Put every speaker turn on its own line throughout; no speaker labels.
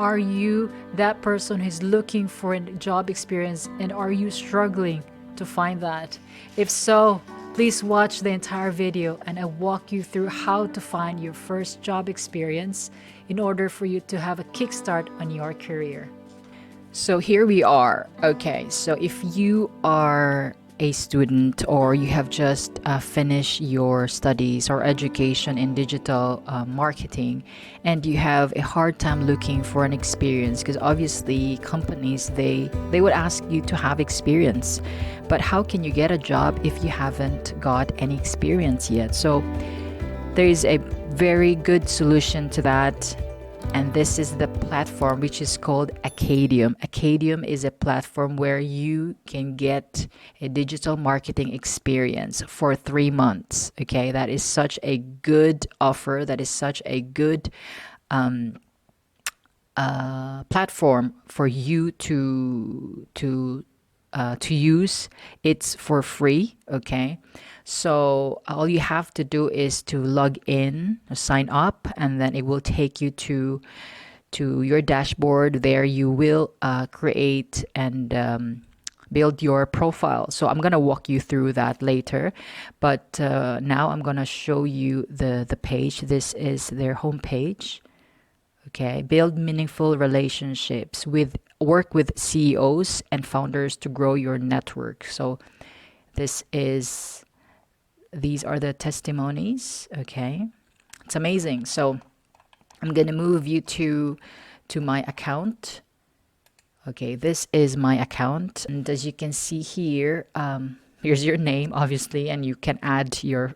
Are you that person who's looking for a job experience, and are you struggling to find that? If so, please watch the entire video and I walk you through how to find your first job experience in order for you to have a kickstart on your career. So here we are. Okay, so if you are a student or you have just finished your studies or education in digital marketing and you have a hard time looking for an experience, because obviously companies, they would ask you to have experience, but how can you get a job if you haven't got any experience yet? So there is a very good solution to that, and this is the platform which is called Acadium. Acadium is a platform where you can get a digital marketing experience for 3 months. Okay, that is such a good offer. That is such a good platform for you to use. It's for free. Okay, so all you have to do is to log in, sign up, and then it will take you to your dashboard. There you will create and build your profile. So I'm gonna walk you through that later, but now I'm gonna show you the page. This is their homepage. Okay, build meaningful relationships with work with CEOs and founders to grow your network. So these are the testimonies. Okay, it's amazing. So I'm gonna move you to my account. Okay, this is my account, and as you can see here, here's your name, obviously, and you can add your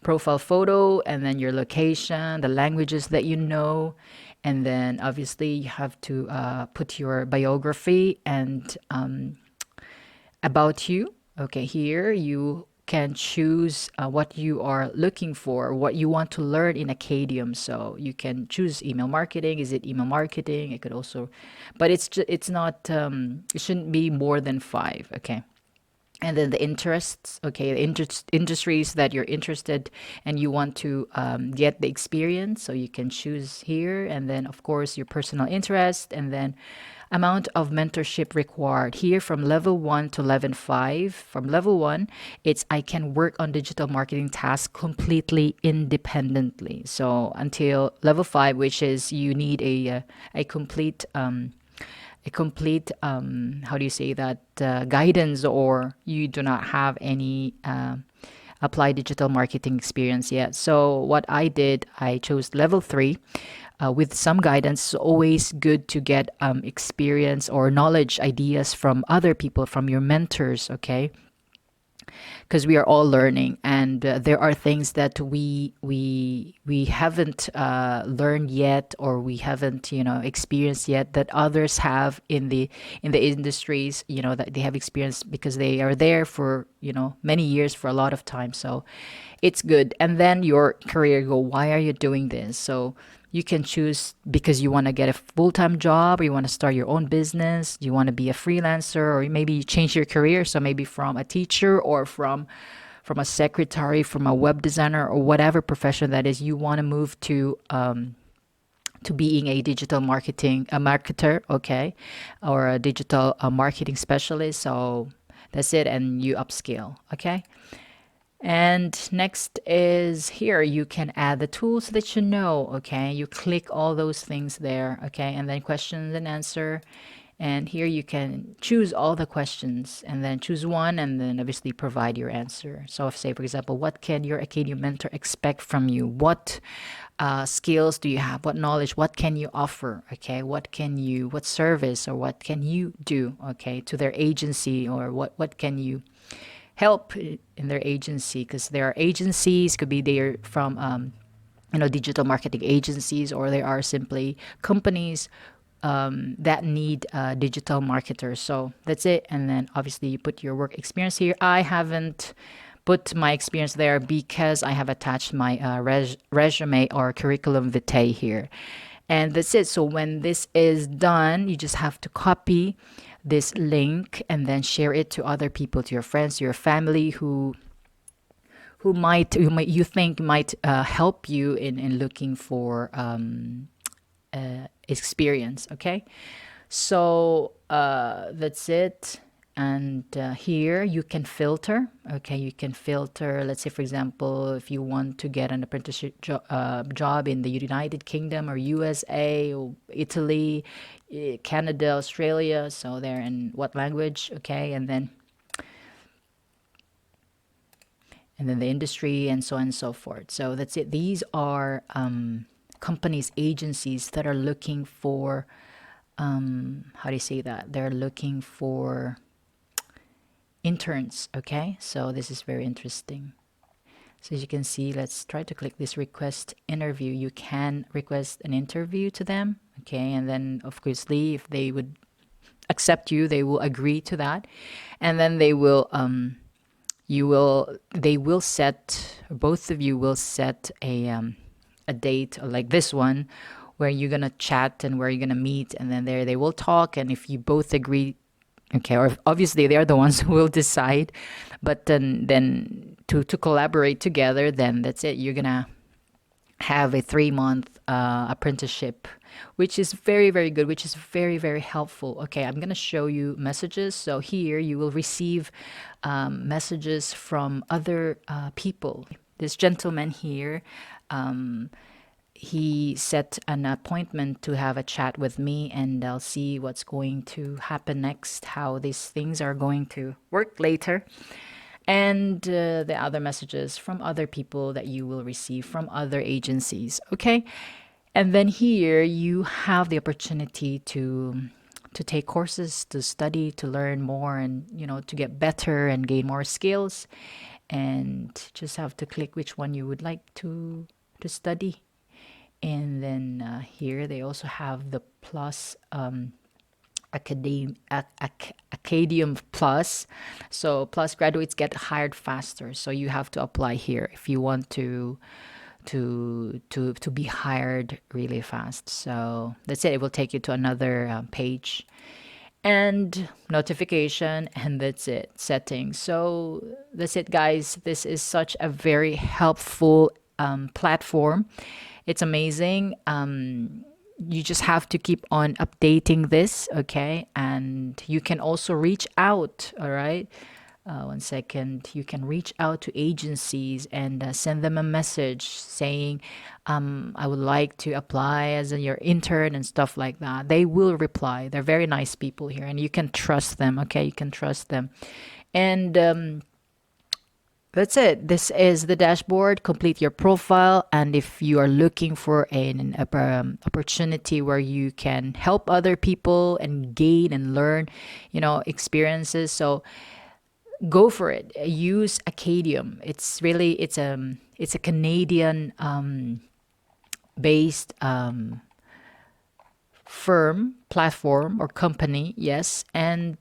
profile photo and then your location, the languages that you know, and then obviously you have to put your biography and about you. Okay, here you can choose what you are looking for, what you want to learn in Acadium. So you can choose email marketing. Is it email marketing? It could also, but it's not. It shouldn't be more than 5. Okay. And then the interests, okay, the industries that you're interested and you want to get the experience. So you can choose here, and then of course your personal interest, and then amount of mentorship required here from level 1 to level 5. From level 1, it's I can work on digital marketing tasks completely independently. So until level 5, which is you need a complete how do you say that, guidance, or you do not have any applied digital marketing experience yet. So what I did, I chose level 3 with some guidance. It's always good to get experience or knowledge, ideas from other people, from your mentors. Okay, because we are all learning, and there are things that we haven't learned yet, or we haven't experienced yet, that others have in the industries, that they have experienced because they are there for many years, for a lot of time. So it's good. And then your career goal, why are you doing this? So you can choose because you want to get a full-time job, or you want to start your own business, you want to be a freelancer, or maybe you change your career. So maybe from a teacher, or from a secretary, from a web designer, or whatever profession that is, you want to move to being a digital marketing a marketer, okay, or a digital marketing specialist. So that's it, and you upscale. Okay. And next is here, you can add the tools that you know. Okay, you click all those things there. Okay, and then questions and answer. And here you can choose all the questions and then choose one, and then obviously provide your answer. So if, say, for example, what can your Acadium mentor expect from you? What skills do you have? What knowledge? What can you offer? Okay, what service, or what can you do? Okay, to their agency, or what can you help in their agency? Because there are agencies, could be they're from digital marketing agencies, or there are simply companies that need digital marketers. So that's it. And then obviously you put your work experience here. I haven't put my experience there because I have attached my resume or curriculum vitae here. And that's it. So when this is done, you just have to copy this link and then share it to other people, to your friends, to your family, who might you think might help you in looking for experience. Okay, so that's it. And here you can filter. Okay, you can filter. Let's say, for example, if you want to get an apprenticeship job in the United Kingdom or USA or Italy, Canada, Australia. So they're in what language? Okay, and then the industry and so on and so forth. So that's it. These are companies, agencies that are looking for, how do you say that? They're looking for interns. Okay, so this is very interesting. So as you can see, let's try to click this request interview. You can request an interview to them. Okay, and then of course, if they would accept you, they will agree to that, and then they will they will set, both of you will set a date like this one where you're gonna chat and where you're gonna meet, and then there they will talk, and if you both agree, okay, or obviously they're the ones who will decide, but then to collaborate together, then that's it. You're gonna have a 3-month apprenticeship, which is very, very good, which is very, very helpful. Okay, I'm gonna show you messages. So here you will receive messages from other people. This gentleman here, he set an appointment to have a chat with me, and I'll see what's going to happen next, how these things are going to work later. And the other messages from other people that you will receive from other agencies. Okay, and then here you have the opportunity to take courses, to study, to learn more, and to get better and gain more skills. And just have to click which one you would like to study. And then here they also have the plus Acadium Plus. So plus graduates get hired faster. So you have to apply here if you want to be hired really fast. So that's it. It will take you to another page and notification, and that's it. Settings. So that's it, guys. This is such a very helpful platform. It's amazing. You just have to keep on updating this, okay? And you can also reach out, all right? 1 second. You can reach out to agencies and send them a message saying, I would like to apply as your intern and stuff like that. They will reply. They're very nice people here, and you can trust them, okay? You can trust them. And that's it. This is the dashboard. Complete your profile. And if you are looking for an opportunity where you can help other people and gain and learn, experiences, so go for it. Use Acadium. It's a Canadian based firm, platform, or company. Yes, and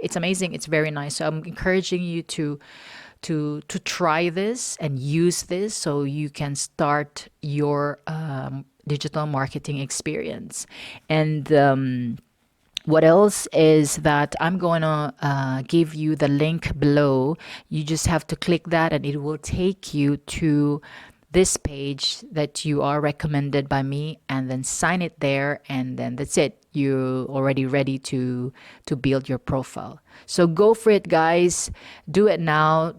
it's amazing. It's very nice. So I'm encouraging you to try this and use this so you can start your digital marketing experience. And what else is that I'm going to give you the link below. You just have to click that and it will take you to this page that you are recommended by me, and then sign it there, and then that's it. You're already ready to build your profile. So go for it, guys. Do it now.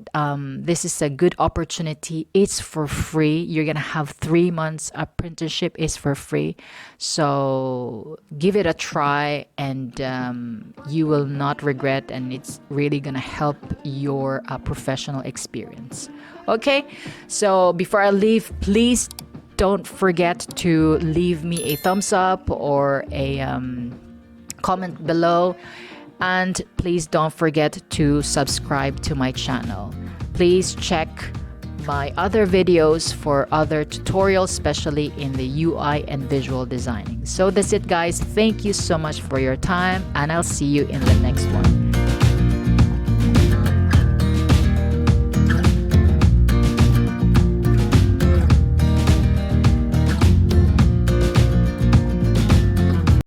This is a good opportunity. It's for free. You're gonna have 3 months apprenticeship. Is for free. So give it a try, and you will not regret. And it's really gonna help your professional experience. Okay. So before I leave, please don't forget to leave me a thumbs up or a comment below, and please don't forget to subscribe to my channel. Please check my other videos for other tutorials, especially in the UI and visual designing. So that's it, guys. Thank you so much for your time, and I'll see you in the next one.